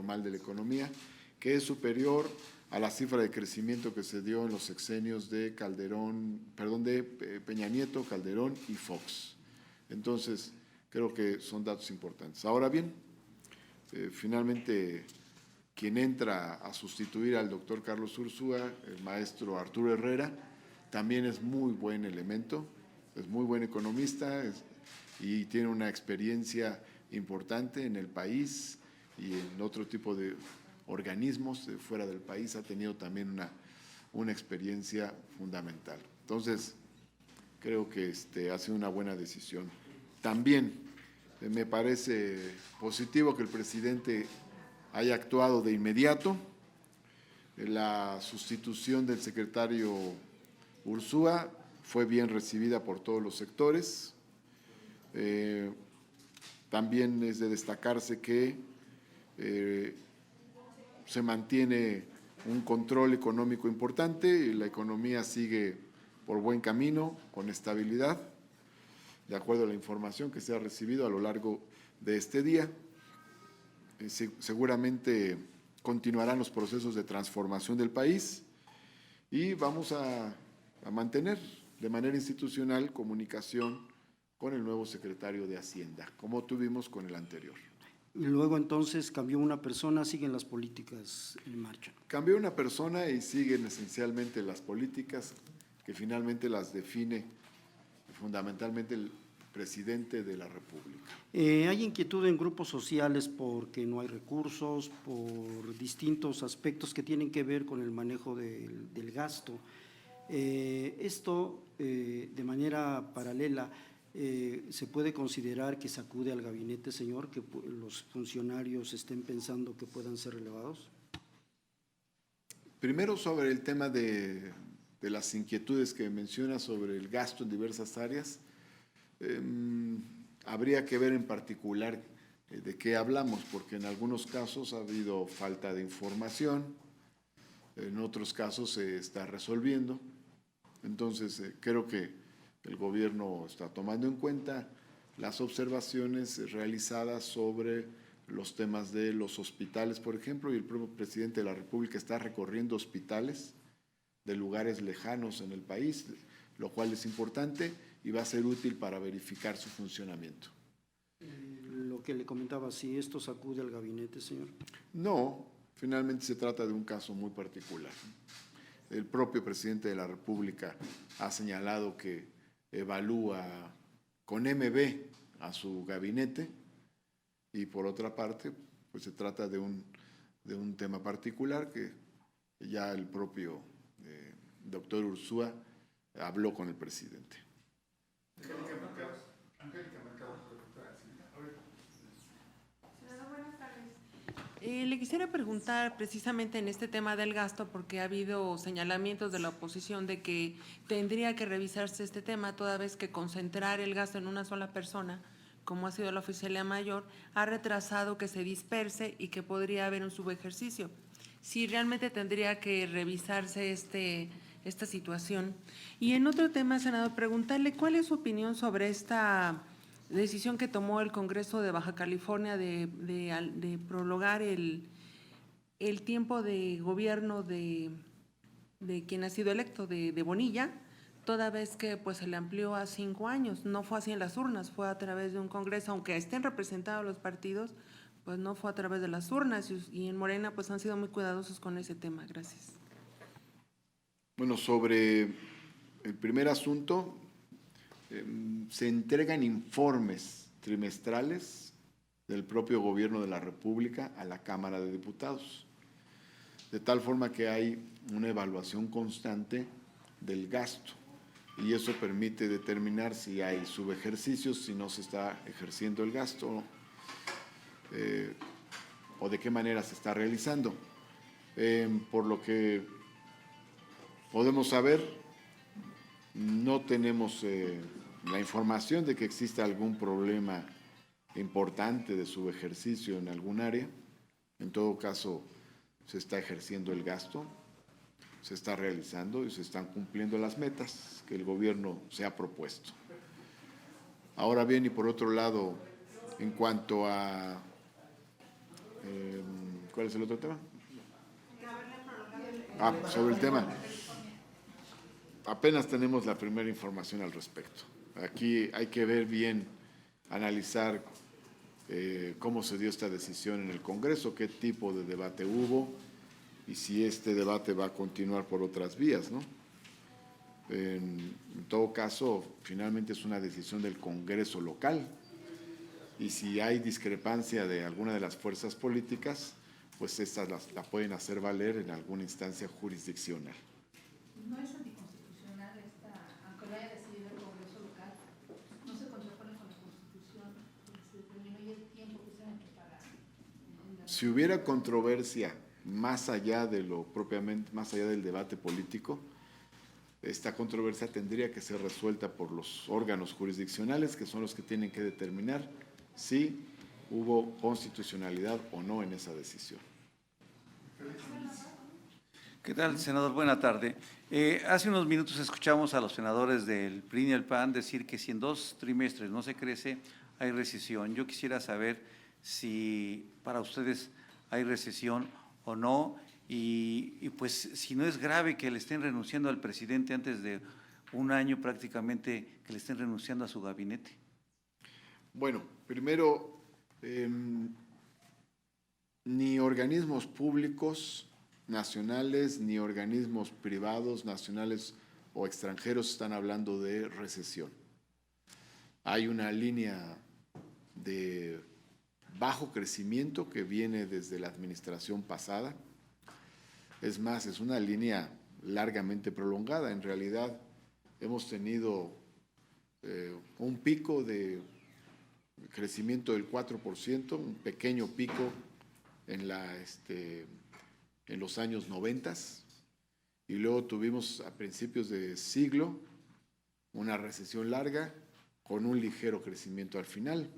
formal de la economía, que es superior a la cifra de crecimiento que se dio en los sexenios de Peña Nieto, Calderón y Fox. Entonces, creo que son datos importantes. Ahora bien, finalmente, quien entra a sustituir al doctor Carlos Ursúa, el maestro Arturo Herrera, también es muy buen elemento, es muy buen economista y tiene una experiencia importante en el país y en otro tipo de organismos fuera del país. Ha tenido también una experiencia fundamental. Entonces, creo que ha sido una buena decisión. También me parece positivo que el presidente haya actuado de inmediato. La sustitución del secretario Ursúa fue bien recibida por todos los sectores. También es de destacarse que se mantiene un control económico importante y la economía sigue por buen camino, con estabilidad, de acuerdo a la información que se ha recibido a lo largo de este día. Seguramente continuarán los procesos de transformación del país y vamos a mantener de manera institucional comunicación con el nuevo secretario de Hacienda, como tuvimos con el anterior. Y luego entonces cambió una persona, siguen las políticas en marcha. Cambió una persona y siguen esencialmente las políticas que finalmente las define fundamentalmente el presidente de la República. Hay inquietud en grupos sociales porque no hay recursos, por distintos aspectos que tienen que ver con el manejo del gasto. Esto, de manera paralela, ¿se puede considerar que sacude al gabinete, señor, que los funcionarios estén pensando que puedan ser relevados? Primero, sobre el tema de las inquietudes que menciona sobre el gasto en diversas áreas, habría que ver en particular de qué hablamos, porque en algunos casos ha habido falta de información, en otros casos se está resolviendo. Entonces, creo que el gobierno está tomando en cuenta las observaciones realizadas sobre los temas de los hospitales, por ejemplo, y el propio presidente de la República está recorriendo hospitales de lugares lejanos en el país, lo cual es importante y va a ser útil para verificar su funcionamiento. Lo que le comentaba, si esto sacude al gabinete, señor. No, finalmente se trata de un caso muy particular. El propio presidente de la República ha señalado que evalúa con MB a su gabinete y por otra parte, pues se trata de un tema particular que ya el propio doctor Ursúa habló con el presidente. Le quisiera preguntar precisamente en este tema del gasto, porque ha habido señalamientos de la oposición de que tendría que revisarse este tema, toda vez que concentrar el gasto en una sola persona, como ha sido la oficialía mayor, ha retrasado que se disperse y que podría haber un subejercicio. Si realmente tendría que revisarse esta situación. Y en otro tema, senador, preguntarle cuál es su opinión sobre esta decisión que tomó el Congreso de Baja California de prolongar el tiempo de gobierno de quien ha sido electo, de Bonilla, toda vez que pues se le amplió a 5 años. No fue así en las urnas, fue a través de un Congreso, aunque estén representados los partidos, pues no fue a través de las urnas, y en Morena pues han sido muy cuidadosos con ese tema. Gracias. Bueno, sobre el primer asunto, se entregan informes trimestrales del propio gobierno de la República a la Cámara de Diputados, de tal forma que hay una evaluación constante del gasto y eso permite determinar si hay subejercicios, si no se está ejerciendo el gasto o de qué manera se está realizando. Por lo que podemos saber, no tenemos la información de que exista algún problema importante de subejercicio en algún área. En todo caso, se está ejerciendo el gasto, se está realizando y se están cumpliendo las metas que el gobierno se ha propuesto. Ahora bien, y por otro lado, en cuanto a ¿Cuál es el otro tema? Sobre el tema. Apenas tenemos la primera información al respecto. Aquí hay que ver bien, analizar cómo se dio esta decisión en el Congreso, qué tipo de debate hubo y si este debate va a continuar por otras vías, ¿no? En todo caso, finalmente es una decisión del Congreso local y si hay discrepancia de alguna de las fuerzas políticas, pues estas la pueden hacer valer en alguna instancia jurisdiccional. ¿No es anticonstitucional aunque lo haya decidido el Congreso local, no se contrapone con la Constitución, se determinó ya el tiempo que se tiene que pagar? Si hubiera controversia más allá de lo propiamente, más allá del debate político, esta controversia tendría que ser resuelta por los órganos jurisdiccionales, que son los que tienen que determinar si hubo constitucionalidad o no en esa decisión. ¿Qué tal, senador? Buena tarde. Hace unos minutos escuchamos a los senadores del PRI y el PAN decir que si en 2 trimestres no se crece, hay recesión. Yo quisiera saber si para ustedes hay recesión o no, y pues si no es grave que le estén renunciando al presidente antes de un año prácticamente, que le estén renunciando a su gabinete. Bueno, primero, ni organismos públicos nacionales ni organismos privados, nacionales o extranjeros, están hablando de recesión. Hay una línea de bajo crecimiento que viene desde la administración pasada. Es más, es una línea largamente prolongada. En realidad, hemos tenido un pico de crecimiento del 4%, un pequeño pico en los años 90, y luego tuvimos a principios de siglo una recesión larga con un ligero crecimiento al final.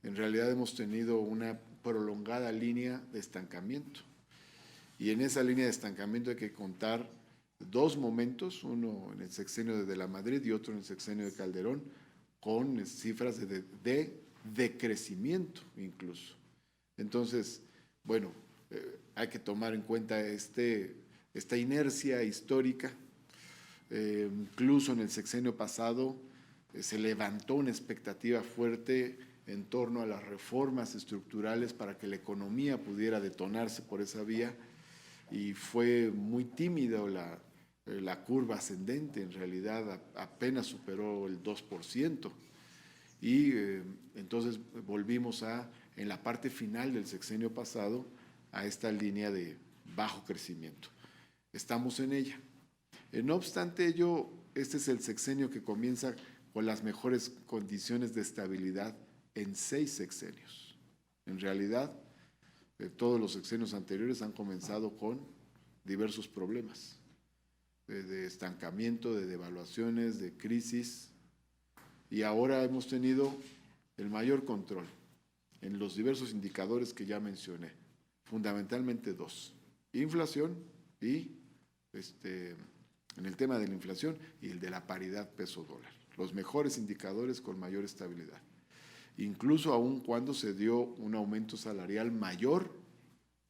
En realidad hemos tenido una prolongada línea de estancamiento, y en esa línea de estancamiento hay que contar 2 momentos, uno en el sexenio de la Madrid y otro en el sexenio de Calderón, con cifras de decrecimiento incluso. Entonces, bueno, hay que tomar en cuenta esta inercia histórica. Incluso en el sexenio pasado se levantó una expectativa fuerte en torno a las reformas estructurales para que la economía pudiera detonarse por esa vía, y fue muy tímida la curva ascendente. En realidad apenas superó el 2%, y entonces volvimos en la parte final del sexenio pasado, a esta línea de bajo crecimiento. Estamos en ella. No obstante ello, este es el sexenio que comienza con las mejores condiciones de estabilidad en 6 sexenios. En realidad, todos los sexenios anteriores han comenzado con diversos problemas, de estancamiento, de devaluaciones, de crisis, y ahora hemos tenido el mayor control en los diversos indicadores que ya mencioné, fundamentalmente 2, inflación y en el tema de la inflación y el de la paridad peso-dólar, los mejores indicadores con mayor estabilidad, incluso aun cuando se dio un aumento salarial mayor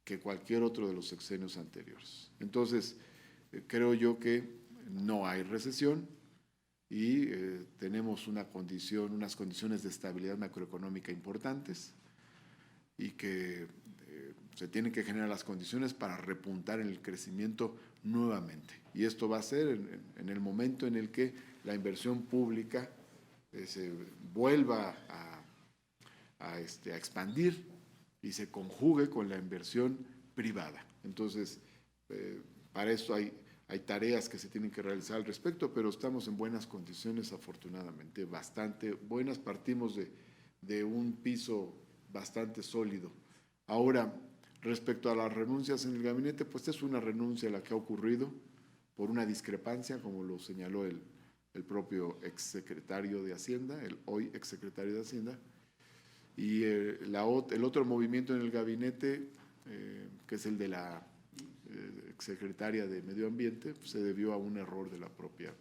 que cualquier otro de los sexenios anteriores. Entonces, creo yo que no hay recesión y tenemos unas condiciones de estabilidad macroeconómica importantes, y que se tienen que generar las condiciones para repuntar en el crecimiento nuevamente. Y esto va a ser en el momento en el que la inversión pública se vuelva a expandir y se conjugue con la inversión privada. Entonces, para esto hay tareas que se tienen que realizar al respecto, pero estamos en buenas condiciones, afortunadamente, bastante buenas. Partimos de un piso bastante sólido. Ahora, respecto a las renuncias en el gabinete, pues es una renuncia la que ha ocurrido por una discrepancia, como lo señaló el propio exsecretario de Hacienda, el hoy exsecretario de Hacienda, y el otro movimiento en el gabinete, que es el de la exsecretaria de Medio Ambiente, pues se debió a un error de la propia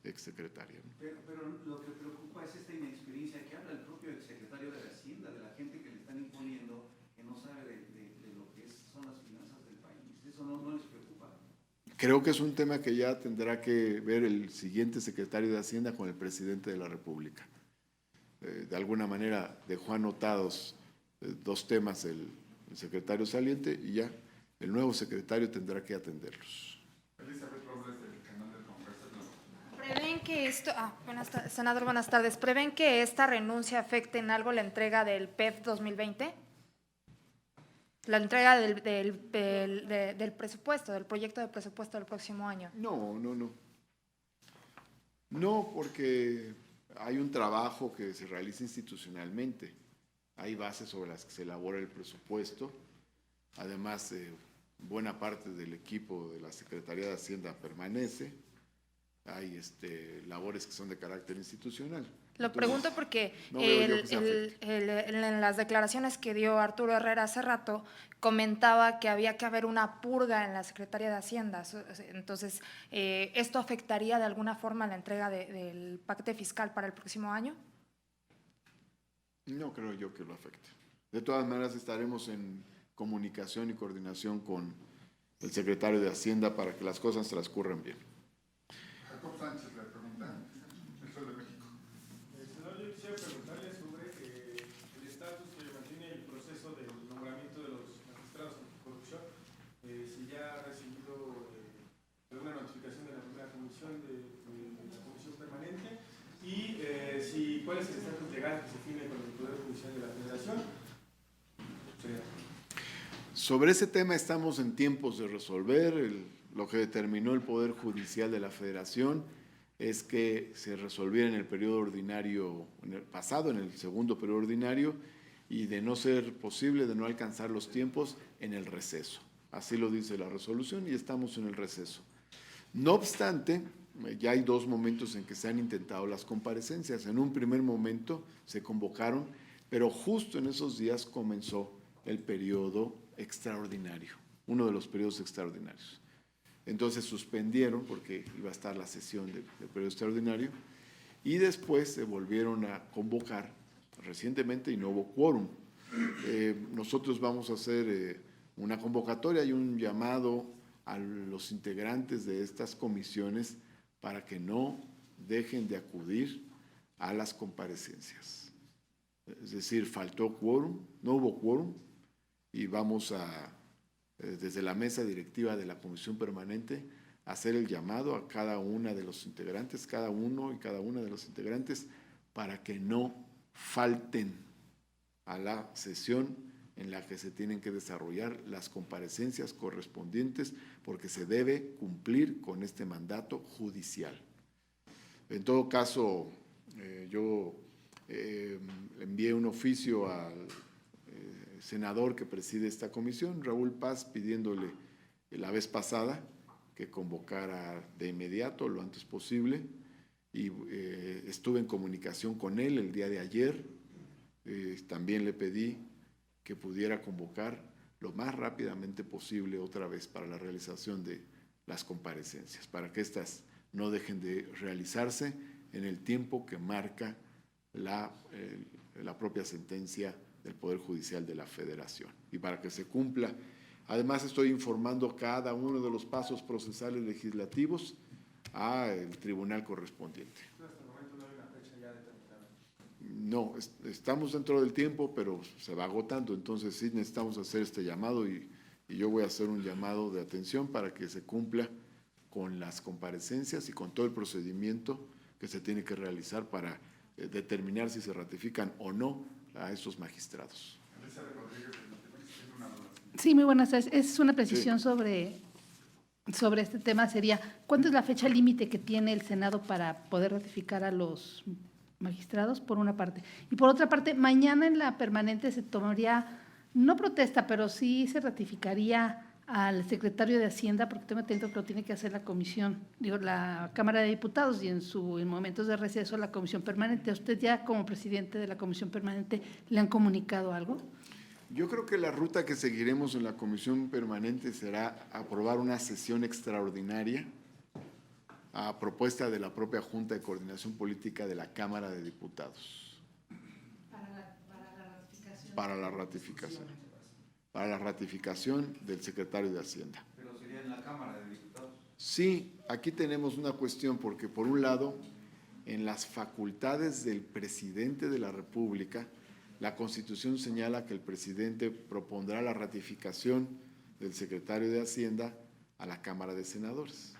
exsecretaria, ¿no? Pero lo que preocupa es esta inexperiencia que habla el propio exsecretario de Hacienda, de la gente que le están imponiendo, que no sabe de lo que es Creo que es un tema que ya tendrá que ver el siguiente secretario de Hacienda con el presidente de la República. De alguna manera dejó anotados dos temas el secretario saliente y ya el nuevo secretario tendrá que atenderlos. Elizabeth Robles, del canal del Congreso. ¿Prevén que esto, senador, buenas tardes, prevén que esta renuncia afecte en algo la entrega del PEF 2020? La entrega del presupuesto, del proyecto de presupuesto del próximo año. No. No, porque hay un trabajo que se realiza institucionalmente. Hay bases sobre las que se elabora el presupuesto. Además, buena parte del equipo de la Secretaría de Hacienda permanece. Hay labores que son de carácter institucional. Lo pregunto porque no veo yo que se afecte. en las declaraciones que dio Arturo Herrera hace rato, comentaba que había que haber una purga en la Secretaría de Hacienda. Entonces, ¿esto afectaría de alguna forma la entrega del paquete fiscal para el próximo año? No creo yo que lo afecte. De todas maneras, estaremos en comunicación y coordinación con el secretario de Hacienda para que las cosas transcurran bien. Jacob Sánchez le pregunta, el Sol de México. Senador, yo quisiera preguntarle sobre el estatus que mantiene el proceso del nombramiento de los magistrados anticorrupción, si ya ha recibido alguna notificación de la primera comisión de la comisión permanente y cuál es el estatus legal que se tiene con el Poder Judicial de la Federación. Sobre ese tema estamos en tiempos de resolver. Lo que determinó el Poder Judicial de la Federación es que se resolviera en el periodo ordinario, en el segundo periodo ordinario, y de no ser posible, de no alcanzar los tiempos, en el receso. Así lo dice la resolución y estamos en el receso. No obstante, ya hay dos momentos en que se han intentado las comparecencias. En un primer momento se convocaron, pero justo en esos días comenzó el periodo extraordinario, uno de los periodos extraordinarios. Entonces suspendieron porque iba a estar la sesión del periodo extraordinario y después se volvieron a convocar recientemente y no hubo quórum. Nosotros vamos a hacer una convocatoria y un llamado a los integrantes de estas comisiones para que no dejen de acudir a las comparecencias. Es decir, faltó quórum, no hubo quórum y vamos a, desde la mesa directiva de la Comisión Permanente, hacer el llamado a cada una de los integrantes, cada uno y cada una de los integrantes, para que no falten a la sesión en la que se tienen que desarrollar las comparecencias correspondientes, porque se debe cumplir con este mandato judicial. En todo caso, yo envié un oficio al senador que preside esta comisión, Raúl Paz, pidiéndole la vez pasada que convocara de inmediato, lo antes posible, y estuve en comunicación con él el día de ayer. También le pedí que pudiera convocar lo más rápidamente posible otra vez para la realización de las comparecencias, para que éstas no dejen de realizarse en el tiempo que marca la propia sentencia del Poder Judicial de la Federación y para que se cumpla. Además, estoy informando cada uno de los pasos procesales legislativos al tribunal correspondiente. Hasta el momento no hay una fecha ya determinada. No, estamos dentro del tiempo, pero se va agotando, entonces sí necesitamos hacer este llamado y yo voy a hacer un llamado de atención para que se cumpla con las comparecencias y con todo el procedimiento que se tiene que realizar para determinar si se ratifican o no a estos magistrados. Sí, muy buenas tardes. Es una precisión sobre este tema. Sería, ¿cuándo es la fecha límite que tiene el Senado para poder ratificar a los magistrados, por una parte? Y por otra parte, mañana en la permanente se tomaría, no protesta, pero sí se ratificaría al secretario de Hacienda, porque tengo entendido que lo tiene que hacer la comisión, la Cámara de Diputados y en momentos de receso la comisión permanente. ¿A usted ya como presidente de la comisión permanente le han comunicado algo? Yo creo que la ruta que seguiremos en la comisión permanente será aprobar una sesión extraordinaria a propuesta de la propia Junta de Coordinación Política de la Cámara de Diputados. Para la ratificación del secretario de Hacienda. Pero sería en la Cámara de Diputados. Sí, aquí tenemos una cuestión porque por un lado, en las facultades del presidente de la República, la Constitución señala que el presidente propondrá la ratificación del secretario de Hacienda a la Cámara de Senadores,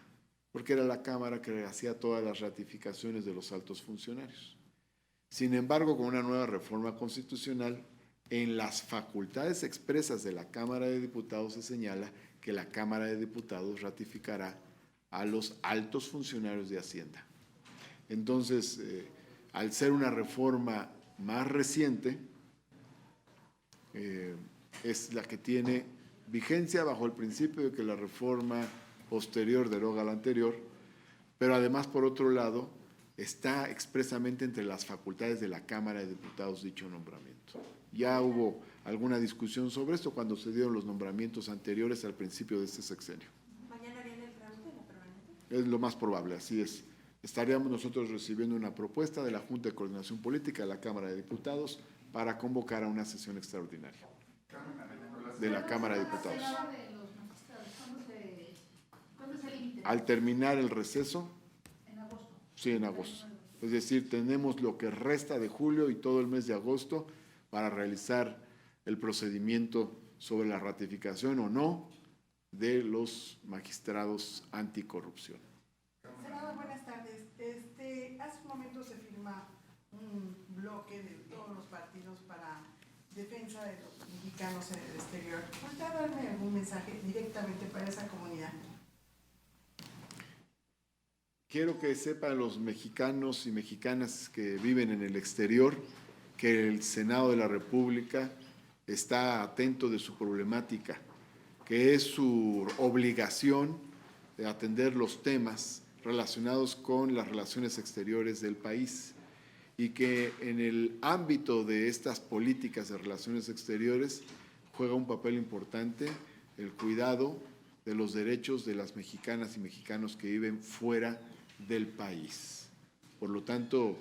porque era la Cámara que hacía todas las ratificaciones de los altos funcionarios. Sin embargo, con una nueva reforma constitucional, en las facultades expresas de la Cámara de Diputados se señala que la Cámara de Diputados ratificará a los altos funcionarios de Hacienda. Entonces, al ser una reforma más reciente, es la que tiene vigencia bajo el principio de que la reforma posterior deroga la anterior, pero además, por otro lado, está expresamente entre las facultades de la Cámara de Diputados dicho nombramiento. Ya hubo alguna discusión sobre esto cuando se dieron los nombramientos anteriores al principio de este sexenio. ¿Mañana viene el trámite de la permanente? Es lo más probable, así es. Estaríamos nosotros recibiendo una propuesta de la Junta de Coordinación Política de la Cámara de Diputados para convocar a una sesión extraordinaria de la Cámara de Diputados. ¿Cuándo es el límite? Al terminar el receso, En agosto. sí, en agosto. Es decir, tenemos lo que resta de julio y todo el mes de agosto para realizar el procedimiento sobre la ratificación o no de los magistrados anticorrupción. Senador, buenas tardes. Hace un momento se firma un bloque de todos los partidos para defensa de los mexicanos en el exterior. ¿Podría darme algún mensaje directamente para esa comunidad? Quiero que sepan los mexicanos y mexicanas que viven en el exterior que el Senado de la República está atento de su problemática, que es su obligación de atender los temas relacionados con las relaciones exteriores del país y que en el ámbito de estas políticas de relaciones exteriores juega un papel importante el cuidado de los derechos de las mexicanas y mexicanos que viven fuera del país. Por lo tanto,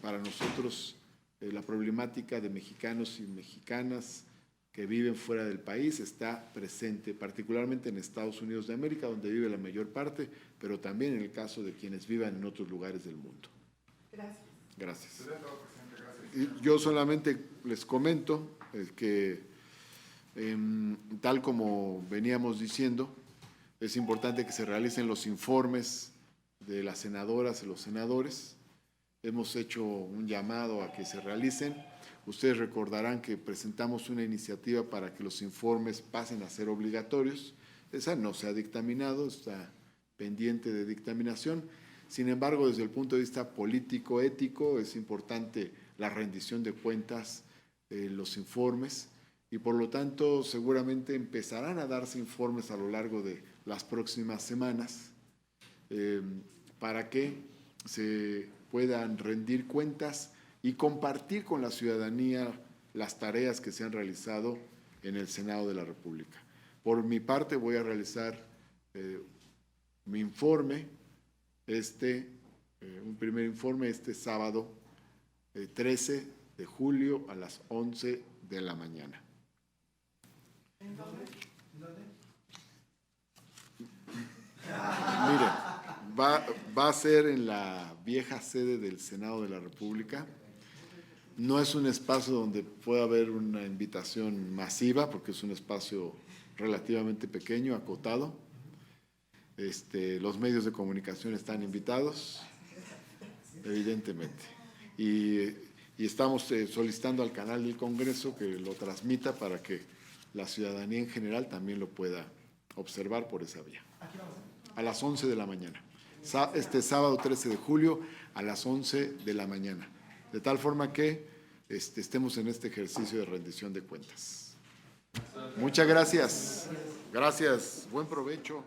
para nosotros la problemática de mexicanos y mexicanas que viven fuera del país está presente, particularmente en Estados Unidos de América, donde vive la mayor parte, pero también en el caso de quienes vivan en otros lugares del mundo. Gracias. Gracias. Y yo solamente les comento que, tal como veníamos diciendo, es importante que se realicen los informes de las senadoras y los senadores. Hemos hecho un llamado a que se realicen. Ustedes recordarán que presentamos una iniciativa para que los informes pasen a ser obligatorios. Esa no se ha dictaminado, está pendiente de dictaminación. Sin embargo, desde el punto de vista político-ético, es importante la rendición de cuentas, los informes, y por lo tanto seguramente empezarán a darse informes a lo largo de las próximas semanas para que se puedan rendir cuentas y compartir con la ciudadanía las tareas que se han realizado en el Senado de la República. Por mi parte voy a realizar mi informe, un primer informe este sábado 13 de julio a las 11 de la mañana. ¿En dónde? Mire, va a ser en la vieja sede del Senado de la República. No es un espacio donde pueda haber una invitación masiva, porque es un espacio relativamente pequeño, acotado. Los medios de comunicación están invitados, evidentemente. Y estamos solicitando al canal del Congreso que lo transmita para que la ciudadanía en general también lo pueda observar por esa vía. A las 11 de la mañana. Este sábado 13 de julio a las 11 de la mañana. De tal forma que estemos en este ejercicio de rendición de cuentas. Muchas gracias. Gracias. Buen provecho.